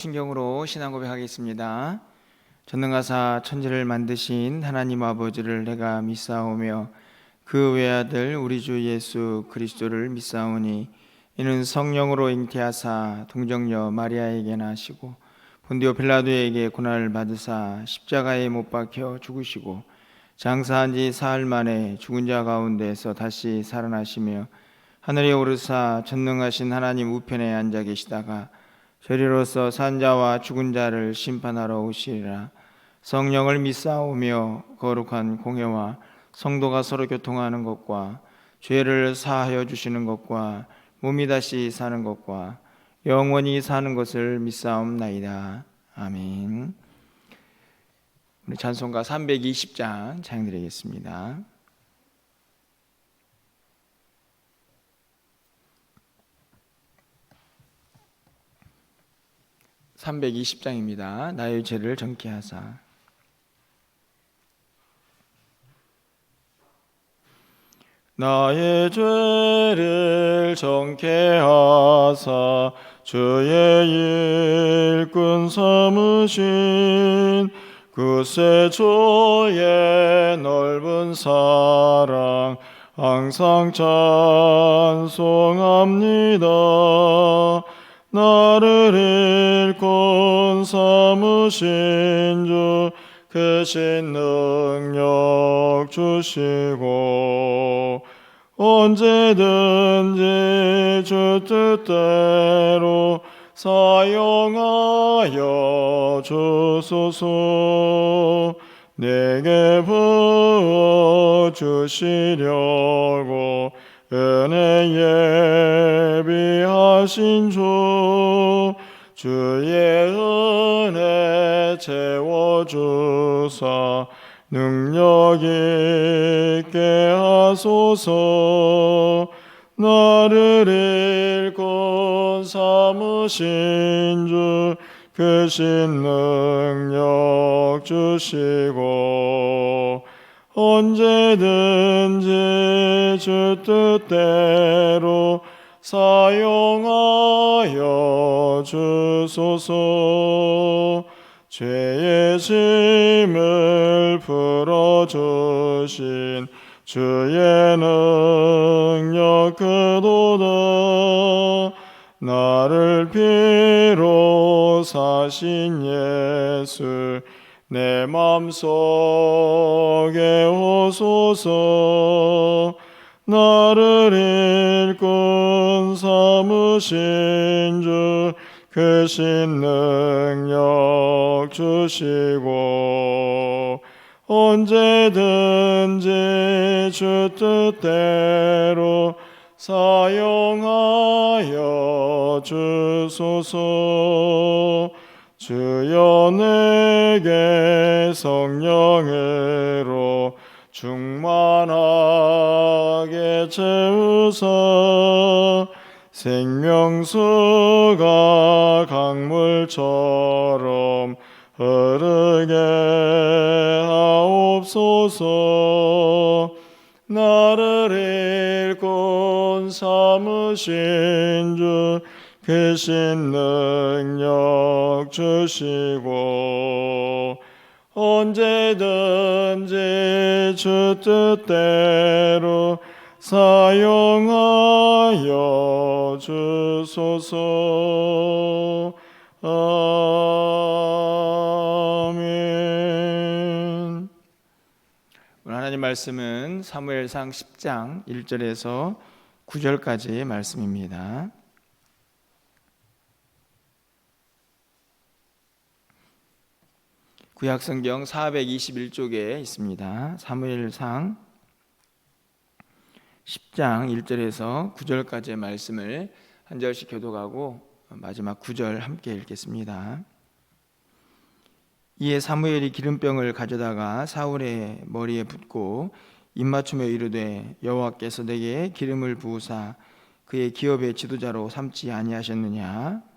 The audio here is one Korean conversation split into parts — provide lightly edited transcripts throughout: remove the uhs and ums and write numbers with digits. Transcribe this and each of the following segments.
신경으로 신앙 고백하겠습니다. 전능하사 천지를 만드신 하나님 아버지를 내가 믿사오며 그 외아들 우리 주 예수 그리스도를 믿사오니 이는 성령으로 잉태하사 동정녀 마리아에게 나시고 본디오 빌라도에게 고난을 받으사 십자가에 못 박혀 죽으시고 장사한 지 사흘 만에 죽은 자 가운데서 다시 살아나시며 하늘에 오르사 전능하신 하나님 우편에 앉아 계시다가 저리로서 산자와 죽은 자를 심판하러 오시리라. 성령을 믿사오며 거룩한 공회와 성도가 서로 교통하는 것과 죄를 사하여 주시는 것과 몸이 다시 사는 것과 영원히 사는 것을 믿사옵나이다. 아멘. 우리 찬송가 320장 찬양드리겠습니다. 320장입니다. 나의 죄를 정케 하사. 나의 죄를 정케 하사 주의 일꾼 삼으신 구세 주의 넓은 사랑 항상 찬송합니다. 나를 일꾼 삼으신 주 크신 능력 주시고 언제든지 주 뜻대로 사용하여 주소서. 내게 부어 주시려고 은혜 예비하신 주 주의 은혜 채워주사 능력 있게 하소서. 나를 일꾼 삼으신 주 크신 능력 주시고 언제든지 주 뜻대로 사용하여 주소서. 죄의 짐을 풀어주신 주의 능력 크도다. 나를 피로 사신 예수 내 맘속에 오소서. 나를 일꾼 삼으신 주 크신 능력 주시고 언제든지 주 뜻대로 사용하여 주소서. 주여 내게 성령으로 충만하게 채우사 생명수가 강물처럼 흐르게 하옵소서. 나를 일꾼 삼으신 주 크신 능력 주시고 언제든지 주 뜻대로 사용하여 주소서. 아멘. 오늘 하나님 말씀은 사무엘상 10장 1절에서 9절까지의 말씀입니다. 구약성경 421쪽에 있습니다. 사무엘상 10장 1절에서 9절까지의 말씀을 한 절씩 교독하고 마지막 9절 함께 읽겠습니다. 이에 사무엘이 기름병을 가져다가 사울의 머리에 붓고 입맞추며 이르되 여호와께서 내게 기름을 부으사 그의 기업의 지도자로 삼지 아니하셨느냐.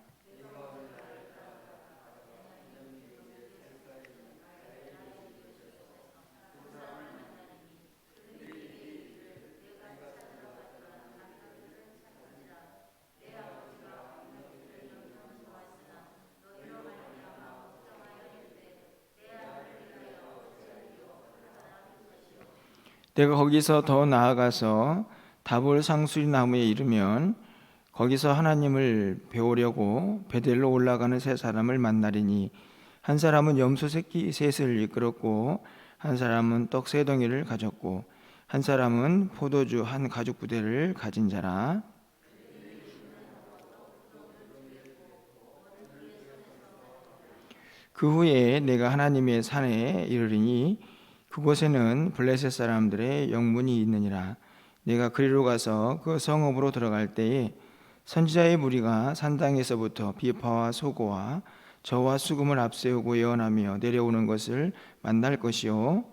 내가 거기서 더 나아가서 다볼 상수리 나무에 이르면 거기서 하나님을 배우려고 베델로 올라가는 세 사람을 만나리니 한 사람은 염소 새끼 셋을 이끌었고 한 사람은 떡 세 덩이를 가졌고 한 사람은 포도주 한 가죽 부대를 가진 자라. 그 후에 내가 하나님의 산에 이르리니 그곳에는 블레셋 사람들의 영문이 있느니라. 내가 그리로 가서 그 성읍으로 들어갈 때에 선지자의 무리가 산당에서부터 비파와 소고와 저와 수금을 앞세우고 예언하며 내려오는 것을 만날 것이요,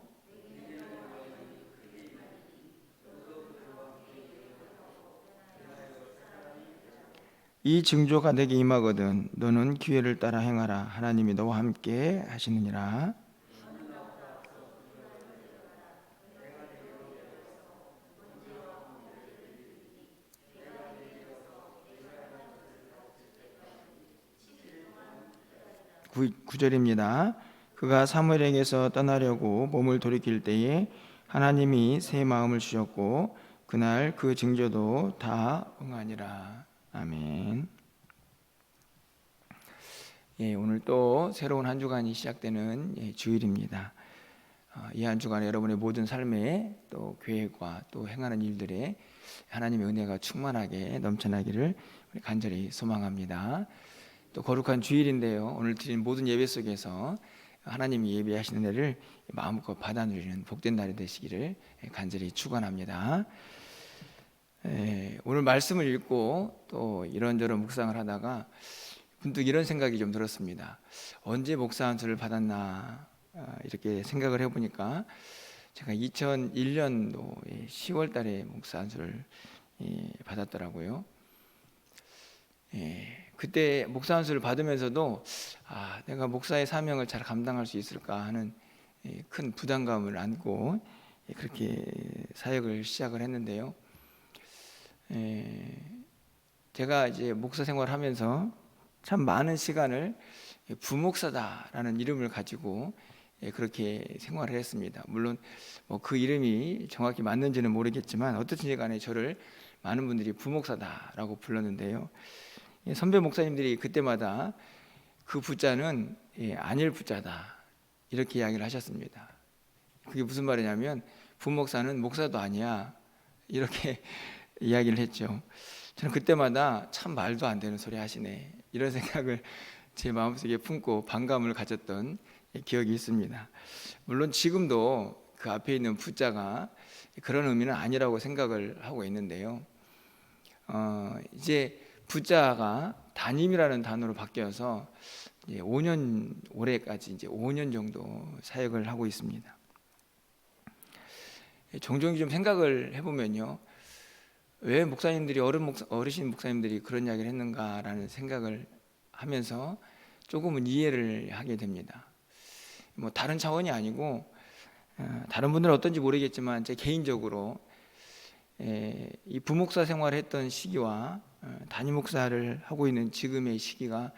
이 징조가 내게 임하거든 너는 기회를 따라 행하라. 하나님이 너와 함께 하시느니라. 9절입니다. 그가 사무엘에게서 떠나려고 몸을 돌이킬 때에 하나님이 새 마음을 주셨고 그날 그 징조도 다 응하니라. 아멘. 오늘 또 새로운 한 주간이 시작되는 주일입니다. 이 한 주간 여러분의 모든 삶에 또 계획과 또 행하는 일들에 하나님의 은혜가 충만하게 넘쳐나기를 간절히 소망합니다. 또 거룩한 주일인데요, 오늘 드린 모든 예배 속에서 하나님이 예배하시는 은혜를 마음껏 받아 누리는 복된 날이 되시기를 간절히 축원합니다. 오늘 말씀을 읽고 또 이런저런 묵상을 하다가 문득 이런 생각이 좀 들었습니다. 언제 목사 안수를 받았나 이렇게 생각을 해보니까 제가 2001년도 10월 달에 목사 안수를 받았더라고요. 그때 목사 안수를 받으면서도 내가 목사의 사명을 잘 감당할 수 있을까 하는 큰 부담감을 안고 그렇게 사역을 시작을 했는데요. 제가 이제 목사 생활을 하면서 참 많은 시간을 부목사다라는 이름을 가지고 그렇게 생활을 했습니다. 물론 그 이름이 정확히 맞는지는 모르겠지만 어떻든지 간에 저를 많은 분들이 부목사다라고 불렀는데요. 선배 목사님들이 그때마다 그 부자는 아닐 부자다 이렇게 이야기를 하셨습니다. 그게 무슨 말이냐면 부목사는 목사도 아니야 이렇게 이야기를 했죠. 저는 그때마다 참 말도 안 되는 소리 하시네 이런 생각을 제 마음속에 품고 반감을 가졌던 기억이 있습니다. 물론 지금도 그 앞에 있는 부자가 그런 의미는 아니라고 생각을 하고 있는데요. 이제 부자가 담임이라는 단어로 바뀌어서 올해까지 이제 5년 정도 사역을 하고 있습니다. 종종 좀 생각을 해보면요, 왜 목사님들이 어르신 목사님들이 그런 이야기를 했는가라는 생각을 하면서 조금은 이해를 하게 됩니다. 다른 차원이 아니고 다른 분들은 어떤지 모르겠지만 제 개인적으로 이 부목사 생활을 했던 시기와 담임 목사를 하고 있는 지금의 시기가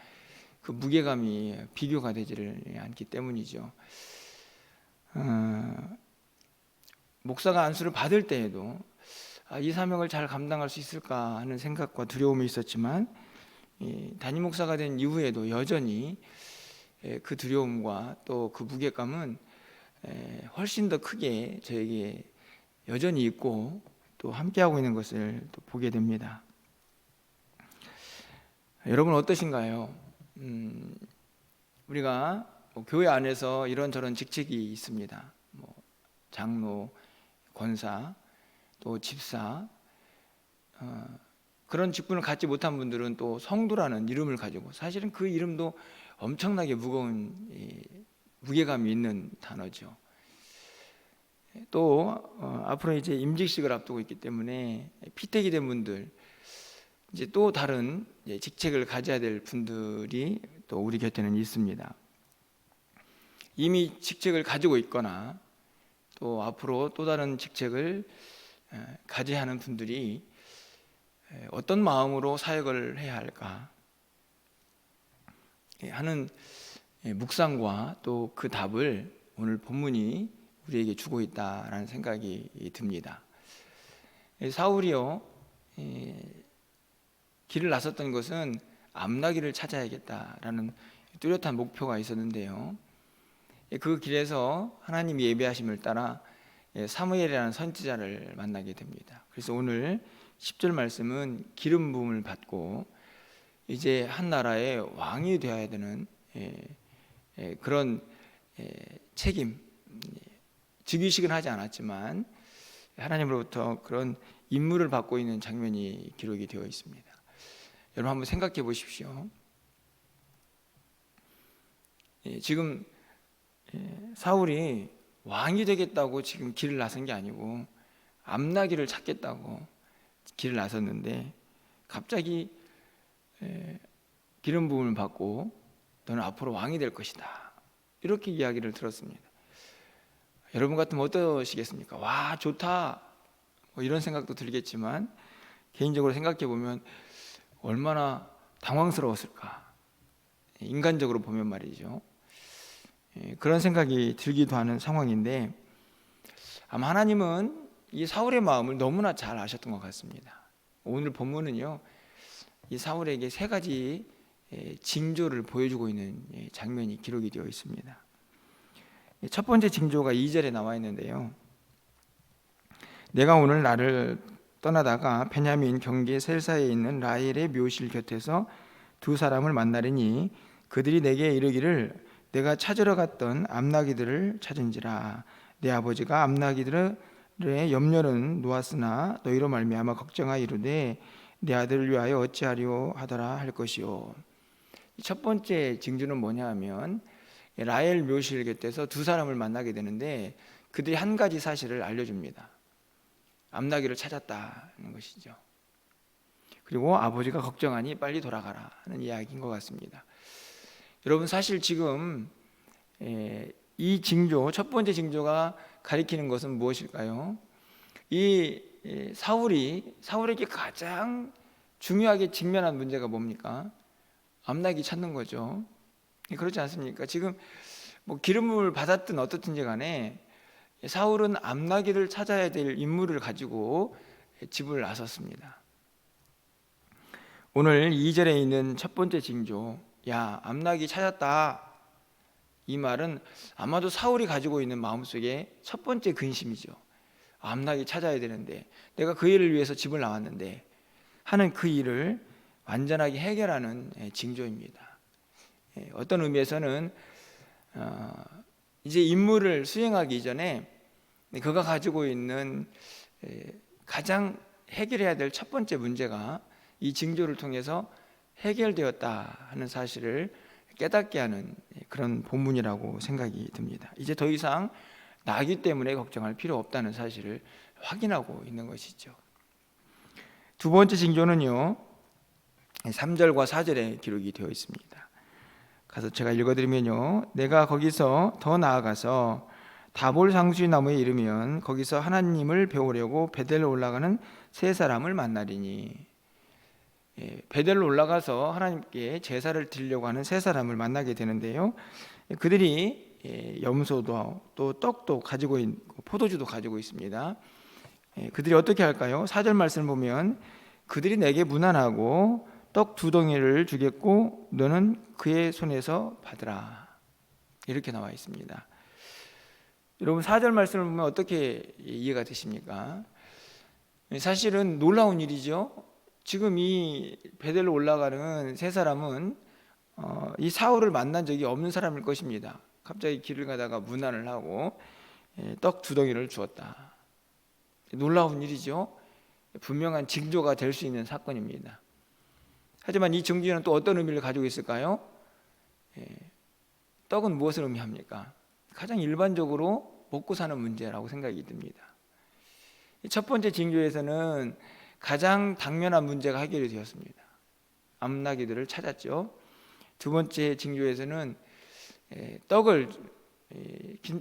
그 무게감이 비교가 되지를 않기 때문이죠. 목사가 안수를 받을 때에도 이 사명을 잘 감당할 수 있을까 하는 생각과 두려움이 있었지만 담임 목사가 된 이후에도 여전히 그 두려움과 또 그 무게감은 훨씬 더 크게 저에게 여전히 있고 또 함께하고 있는 것을 또 보게 됩니다. 여러분 어떠신가요? 우리가 교회 안에서 이런저런 직책이 있습니다. 장로, 권사, 또 집사, 그런 직분을 갖지 못한 분들은 또 성도라는 이름을 가지고, 사실은 그 이름도 엄청나게 무거운 무게감이 있는 단어죠. 또 앞으로 이제 임직식을 앞두고 있기 때문에 피택이 된 분들, 이제 또 다른 직책을 가져야 될 분들이 또 우리 곁에는 있습니다. 이미 직책을 가지고 있거나 또 앞으로 또 다른 직책을 가져야 하는 분들이 어떤 마음으로 사역을 해야 할까 하는 묵상과 또 그 답을 오늘 본문이 우리에게 주고 있다라는 생각이 듭니다. 사울이요, 길을 나섰던 것은 암나기를 찾아야겠다라는 뚜렷한 목표가 있었는데요, 그 길에서 하나님 예배하심을 따라 사무엘이라는 선지자를 만나게 됩니다. 그래서 오늘 10절 말씀은 기름 부음을 받고 이제 한 나라의 왕이 되어야 되는 그런 책임, 즉위식은 하지 않았지만 하나님으로부터 그런 임무를 받고 있는 장면이 기록이 되어 있습니다. 여러분 한번 생각해 보십시오. 지금 사울이 왕이 되겠다고 지금 길을 나선 게 아니고 암나기를 찾겠다고 길을 나섰는데, 갑자기 기름 부음을 받고 너는 앞으로 왕이 될 것이다, 이렇게 이야기를 들었습니다. 여러분 같으면 어떠시겠습니까? 와, 좋다, 뭐 이런 생각도 들겠지만 개인적으로 생각해 보면 얼마나 당황스러웠을까, 인간적으로 보면 말이죠. 그런 생각이 들기도 하는 상황인데, 아마 하나님은 이 사울의 마음을 너무나 잘 아셨던 것 같습니다. 오늘 본문은요, 이 사울에게 세 가지 징조를 보여주고 있는 장면이 기록이 되어 있습니다. 첫 번째 징조가 2절에 나와 있는데요, 내가 오늘 나를 떠나다가 베냐민 경계 셀사에 있는 라헬의 묘실 곁에서 두 사람을 만나리니 그들이 내게 이르기를 내가 찾으러 갔던 암나기들을 찾은지라. 내 아버지가 암나기들의 염려는 놓았으나 너희로 말미암아 걱정하여 이르되 내 아들을 위하여 어찌하리오 하더라 할 것이요. 첫 번째 징조는 뭐냐 하면, 라헬 묘실 곁에서 두 사람을 만나게 되는데 그들이 한 가지 사실을 알려줍니다. 암나기를 찾았다는 것이죠. 그리고 아버지가 걱정하니 빨리 돌아가라 하는 이야기인 것 같습니다. 여러분, 사실 지금 이 징조, 첫 번째 징조가 가리키는 것은 무엇일까요? 이 사울에게 가장 중요하게 직면한 문제가 뭡니까? 암나기 찾는 거죠. 그렇지 않습니까? 지금 뭐 기름을 받았든 어떻든지 간에 사울은 암나기를 찾아야 될 임무를 가지고 집을 나섰습니다. 오늘 2절에 있는 첫 번째 징조, 야, 암나기 찾았다, 이 말은 아마도 사울이 가지고 있는 마음속에 첫 번째 근심이죠. 암나기 찾아야 되는데, 내가 그 일을 위해서 집을 나왔는데 하는 그 일을 완전하게 해결하는 징조입니다. 어떤 의미에서는 이제 임무를 수행하기 이전에 그가 가지고 있는 가장 해결해야 될 첫 번째 문제가 이 징조를 통해서 해결되었다 하는 사실을 깨닫게 하는 그런 본문이라고 생각이 듭니다. 이제 더 이상 나기 때문에 걱정할 필요 없다는 사실을 확인하고 있는 것이죠. 두 번째 징조는요, 3절과 4절에 기록이 되어 있습니다. 가서 제가 읽어드리면요, 내가 거기서 더 나아가서 다볼 상수리 나무에 이르면 거기서 하나님을 배우려고 베델로 올라가는 세 사람을 만나리니. 베델로 올라가서 하나님께 제사를 드리려고 하는 세 사람을 만나게 되는데요, 그들이 염소도 또 떡도 가지고 있고 포도주도 가지고 있습니다. 그들이 어떻게 할까요? 4절 말씀을 보면 그들이 내게 문안하고 떡 2덩이를 주겠고 너는 그의 손에서 받으라, 이렇게 나와 있습니다. 여러분, 4절 말씀을 보면 어떻게 이해가 되십니까? 사실은 놀라운 일이죠. 지금 이 베델로 올라가는 세 사람은 이 사울을 만난 적이 없는 사람일 것입니다. 갑자기 길을 가다가 문안을 하고 떡 2덩이를 주었다. 놀라운 일이죠. 분명한 징조가 될 수 있는 사건입니다. 하지만 이 징조는 또 어떤 의미를 가지고 있을까요? 떡은 무엇을 의미합니까? 가장 일반적으로 먹고 사는 문제라고 생각이 듭니다. 첫 번째 징조에서는 가장 당면한 문제가 해결이 되었습니다. 암나기들을 찾았죠. 두 번째 징조에서는 떡을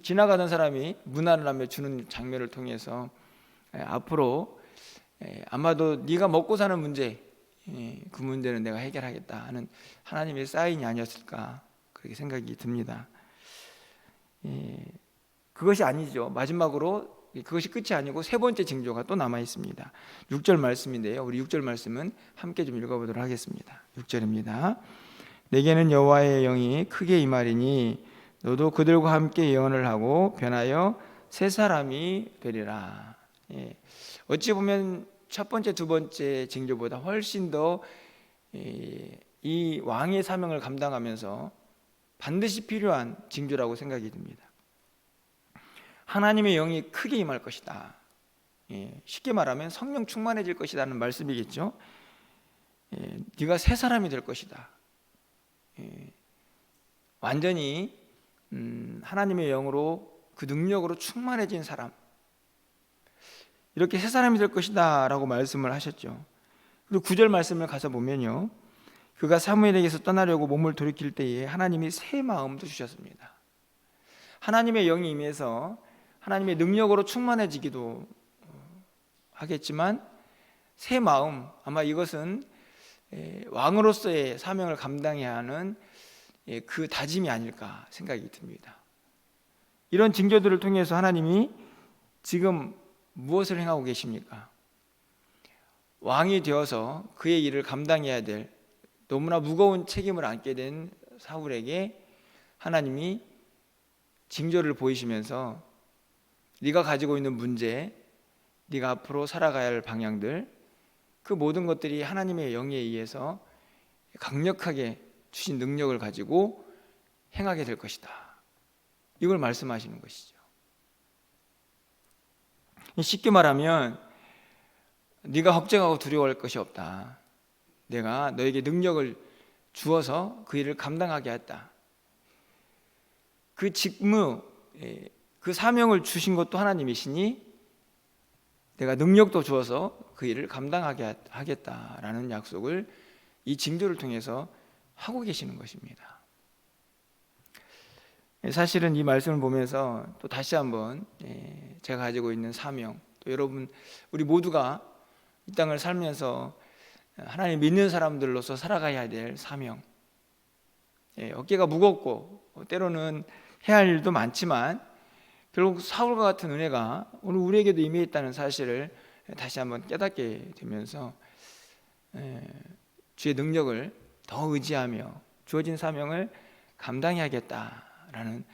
지나가던 사람이 문안을 하며 주는 장면을 통해서 앞으로 아마도 네가 먹고 사는 문제, 그 문제는 내가 해결하겠다 하는 하나님의 사인이 아니었을까, 그렇게 생각이 듭니다. 그것이 아니죠. 마지막으로 그것이 끝이 아니고 세 번째 징조가 또 남아 있습니다. 6절 말씀인데요. 우리 6절 말씀은 함께 좀 읽어보도록 하겠습니다. 6절입니다. 내게는 여호와의 영이 크게 임하리니 너도 그들과 함께 예언을 하고 변하여 새 사람이 되리라. 어찌 보면 첫 번째, 두 번째 징조보다 훨씬 더 이 왕의 사명을 감당하면서 반드시 필요한 징조라고 생각이 듭니다. 하나님의 영이 크게 임할 것이다. 쉽게 말하면 성령 충만해질 것이라는 말씀이겠죠. 네가 새 사람이 될 것이다. 완전히 하나님의 영으로 그 능력으로 충만해진 사람, 이렇게 새 사람이 될 것이다 라고 말씀을 하셨죠. 그리고 9절 말씀을 가서 보면요, 그가 사무엘에게서 떠나려고 몸을 돌이킬 때에 하나님이 새 마음도 주셨습니다. 하나님의 영이 임해서 하나님의 능력으로 충만해지기도 하겠지만 새 마음, 아마 이것은 왕으로서의 사명을 감당해야 하는 그 다짐이 아닐까 생각이 듭니다. 이런 징조들을 통해서 하나님이 지금 무엇을 행하고 계십니까? 왕이 되어서 그의 일을 감당해야 될 너무나 무거운 책임을 안게 된 사울에게 하나님이 징조를 보이시면서 네가 가지고 있는 문제, 네가 앞으로 살아가야 할 방향들, 그 모든 것들이 하나님의 영에 의해서 강력하게 주신 능력을 가지고 행하게 될 것이다. 이걸 말씀하시는 것이죠. 쉽게 말하면 네가 걱정하고 두려워할 것이 없다. 내가 너에게 능력을 주어서 그 일을 감당하게 했다. 그 직무, 그 사명을 주신 것도 하나님이시니 내가 능력도 주어서 그 일을 감당하게 하겠다라는 약속을 이 징조를 통해서 하고 계시는 것입니다. 사실은 이 말씀을 보면서 또 다시 한번 제가 가지고 있는 사명, 또 여러분 우리 모두가 이 땅을 살면서 하나님 믿는 사람들로서 살아가야 될 사명, 어깨가 무겁고 때로는 해야 할 일도 많지만 결국 사울과 같은 은혜가 오늘 우리에게도 임해있다는 사실을 다시 한번 깨닫게 되면서 주의 능력을 더 의지하며 주어진 사명을 감당해야겠다라는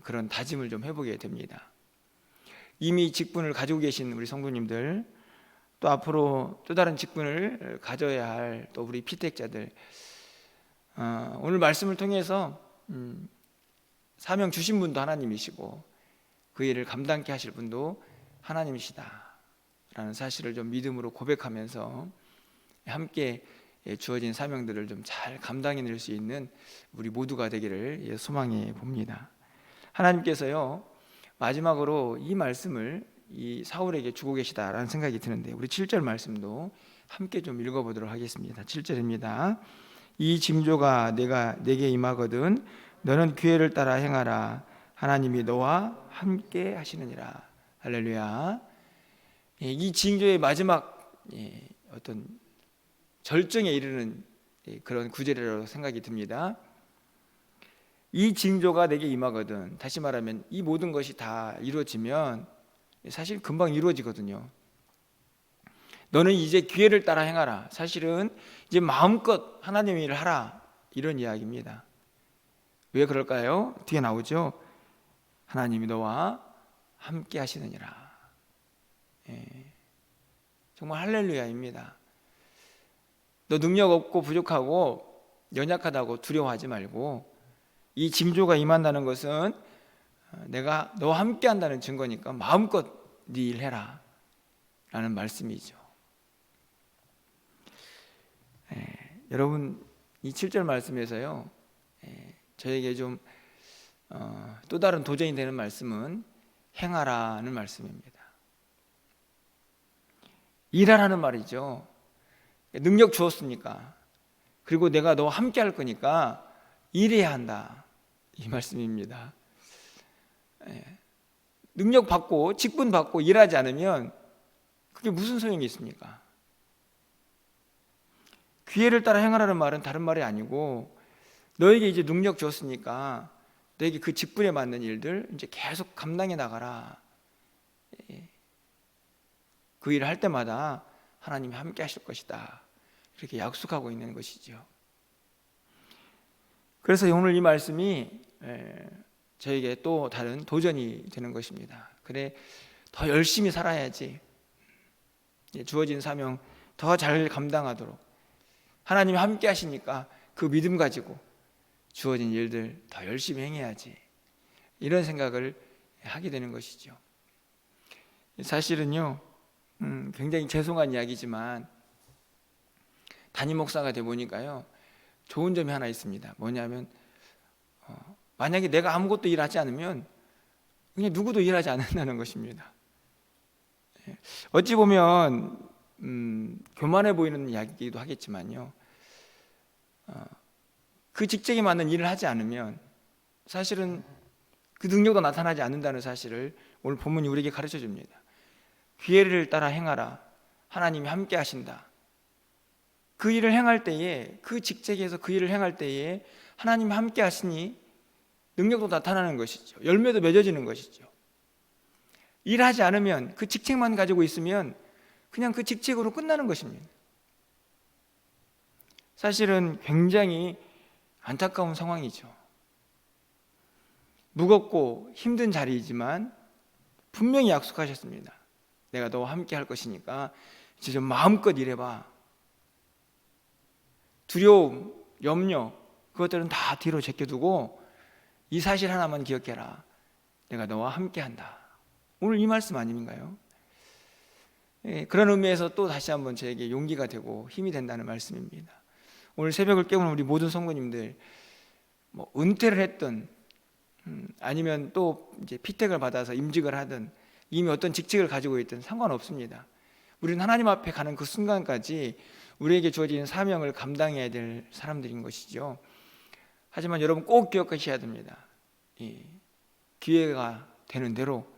그런 다짐을 좀 해보게 됩니다. 이미 직분을 가지고 계신 우리 성도님들, 또 앞으로 또 다른 직분을 가져야 할 또 우리 피택자들, 오늘 말씀을 통해서 사명 주신 분도 하나님이시고 그 일을 감당케 하실 분도 하나님이시다라는 사실을 좀 믿음으로 고백하면서 함께 주어진 사명들을 좀 잘 감당해낼 수 있는 우리 모두가 되기를 소망해 봅니다. 하나님께서요, 마지막으로 이 말씀을 이 사울에게 주고 계시다라는 생각이 드는데 우리 7절 말씀도 함께 좀 읽어보도록 하겠습니다. 7절입니다. 이 징조가 내게 임하거든 너는 기회를 따라 행하라. 하나님이 너와 함께 하시느니라. 할렐루야. 이 징조의 마지막 어떤 절정에 이르는 그런 구절이라고 생각이 듭니다. 이 징조가 내게 임하거든, 다시 말하면 이 모든 것이 다 이루어지면 사실 금방 이루어지거든요. 너는 이제 기회를 따라 행하라. 사실은 이제 마음껏 하나님의 일을 하라, 이런 이야기입니다. 왜 그럴까요? 뒤에 나오죠. 하나님이 너와 함께 하시느니라. 정말 할렐루야입니다. 너 능력 없고 부족하고 연약하다고 두려워하지 말고, 이 징조가 임한다는 것은 내가 너와 함께 한다는 증거니까 마음껏 네 일 해라 라는 말씀이죠. 여러분, 이 7절 말씀에서요, 저에게 좀 또 다른 도전이 되는 말씀은 행하라는 말씀입니다. 일하라는 말이죠. 능력 주었으니까, 그리고 내가 너와 함께 할 거니까 일해야 한다, 이 말씀입니다. 능력 받고 직분 받고 일하지 않으면 그게 무슨 소용이 있습니까? 기회를 따라 행하라는 말은 다른 말이 아니고, 너에게 이제 능력 줬으니까 너에게 그 직분에 맞는 일들 이제 계속 감당해 나가라. 그 일을 할 때마다 하나님이 함께 하실 것이다. 이렇게 약속하고 있는 것이죠. 그래서 오늘 이 말씀이 저에게 또 다른 도전이 되는 것입니다. 그래, 더 열심히 살아야지. 주어진 사명 더 잘 감당하도록 하나님이 함께 하시니까 그 믿음 가지고 주어진 일들 더 열심히 행해야지. 이런 생각을 하게 되는 것이죠. 사실은요, 굉장히 죄송한 이야기지만 담임 목사가 돼 보니까요, 좋은 점이 하나 있습니다. 뭐냐면 만약에 내가 아무것도 일하지 않으면 그냥 누구도 일하지 않는다는 것입니다. 어찌 보면 교만해 보이는 이야기이기도 하겠지만요, 그 직책에 맞는 일을 하지 않으면 사실은 그 능력도 나타나지 않는다는 사실을 오늘 본문이 우리에게 가르쳐 줍니다. 기회를 따라 행하라. 하나님이 함께 하신다. 그 일을 행할 때에, 그 직책에서 그 일을 행할 때에 하나님이 함께 하시니 능력도 나타나는 것이죠. 열매도 맺어지는 것이죠. 일하지 않으면, 그 직책만 가지고 있으면 그냥 그 직책으로 끝나는 것입니다. 사실은 굉장히 안타까운 상황이죠. 무겁고 힘든 자리이지만 분명히 약속하셨습니다. 내가 너와 함께 할 것이니까 이제 좀 마음껏 일해봐. 두려움, 염려, 그것들은 다 뒤로 제껴두고 이 사실 하나만 기억해라. 내가 너와 함께 한다. 오늘 이 말씀 아닌가요? 그런 의미에서 또 다시 한번 저에게 용기가 되고 힘이 된다는 말씀입니다. 오늘 새벽을 깨우는 우리 모든 성도님들, 은퇴를 했든 아니면 또 이제 피택을 받아서 임직을 하든 이미 어떤 직책을 가지고 있든 상관없습니다. 우리는 하나님 앞에 가는 그 순간까지 우리에게 주어진 사명을 감당해야 될 사람들인 것이죠. 하지만 여러분 꼭 기억하셔야 됩니다. 기회가 되는 대로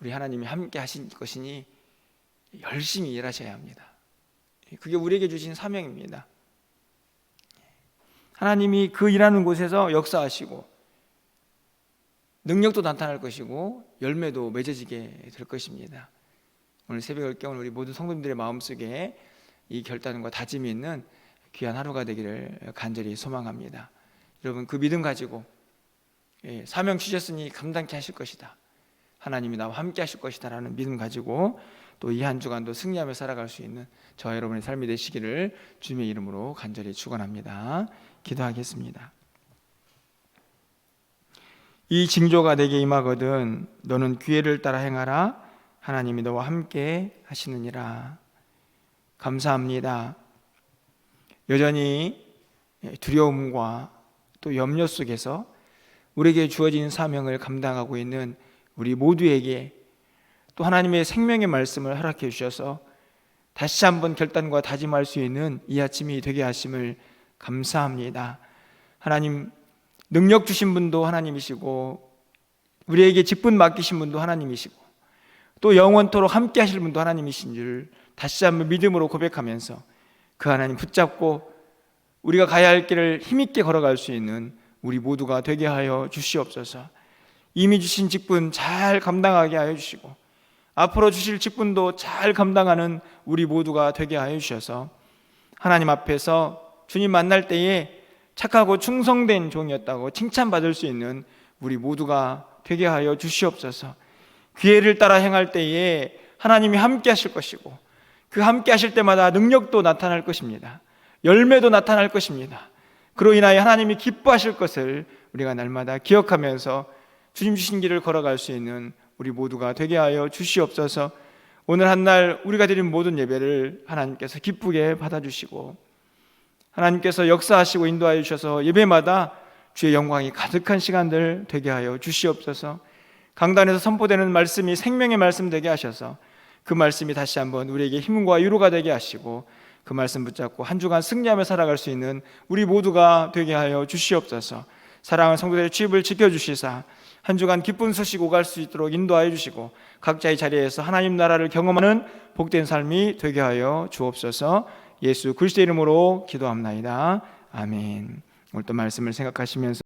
우리 하나님이 함께 하실 것이니 열심히 일하셔야 합니다. 그게 우리에게 주신 사명입니다. 하나님이 그 일하는 곳에서 역사하시고 능력도 나타날 것이고 열매도 맺어지게 될 것입니다. 오늘 새벽을 깨우는 우리 모든 성도님들의 마음속에 이 결단과 다짐이 있는 귀한 하루가 되기를 간절히 소망합니다. 여러분 그 믿음 가지고 사명 주셨으니 감당케 하실 것이다. 하나님이 나와 함께 하실 것이다 라는 믿음 가지고 또 이 한 주간도 승리하며 살아갈 수 있는 저와 여러분의 삶이 되시기를 주님의 이름으로 간절히 축원합니다. 기도하겠습니다. 이 징조가 내게 임하거든 너는 기회를 따라 행하라. 하나님이 너와 함께 하시느니라. 감사합니다. 여전히 두려움과 또 염려 속에서 우리에게 주어진 사명을 감당하고 있는 우리 모두에게 또 하나님의 생명의 말씀을 허락해 주셔서 다시 한번 결단과 다짐할 수 있는 이 아침이 되게 하심을 감사합니다. 하나님, 능력 주신 분도 하나님이시고 우리에게 직분 맡기신 분도 하나님이시고 또 영원토록 함께 하실 분도 하나님이신 줄 다시 한번 믿음으로 고백하면서 그 하나님 붙잡고 우리가 가야 할 길을 힘있게 걸어갈 수 있는 우리 모두가 되게 하여 주시옵소서. 이미 주신 직분 잘 감당하게 하여 주시고 앞으로 주실 직분도 잘 감당하는 우리 모두가 되게 하여 주셔서 하나님 앞에서 주님 만날 때에 착하고 충성된 종이었다고 칭찬받을 수 있는 우리 모두가 되게 하여 주시옵소서. 기회를 따라 행할 때에 하나님이 함께 하실 것이고 그 함께 하실 때마다 능력도 나타날 것입니다. 열매도 나타날 것입니다. 그로 인하여 하나님이 기뻐하실 것을 우리가 날마다 기억하면서 주님 주신 길을 걸어갈 수 있는 우리 모두가 되게 하여 주시옵소서. 오늘 한날 우리가 드린 모든 예배를 하나님께서 기쁘게 받아주시고 하나님께서 역사하시고 인도하여 주셔서 예배마다 주의 영광이 가득한 시간들 되게 하여 주시옵소서. 강단에서 선포되는 말씀이 생명의 말씀 되게 하셔서 그 말씀이 다시 한번 우리에게 힘과 위로가 되게 하시고 그 말씀 붙잡고 한 주간 승리하며 살아갈 수 있는 우리 모두가 되게 하여 주시옵소서. 사랑하는 성도들의 취입을 지켜주시사 한 주간 기쁜 소식 오갈 수 있도록 인도하여 주시고 각자의 자리에서 하나님 나라를 경험하는 복된 삶이 되게 하여 주옵소서. 예수 그리스도의 이름으로 기도합나이다. 아멘. 오늘 또 말씀을 생각하시면서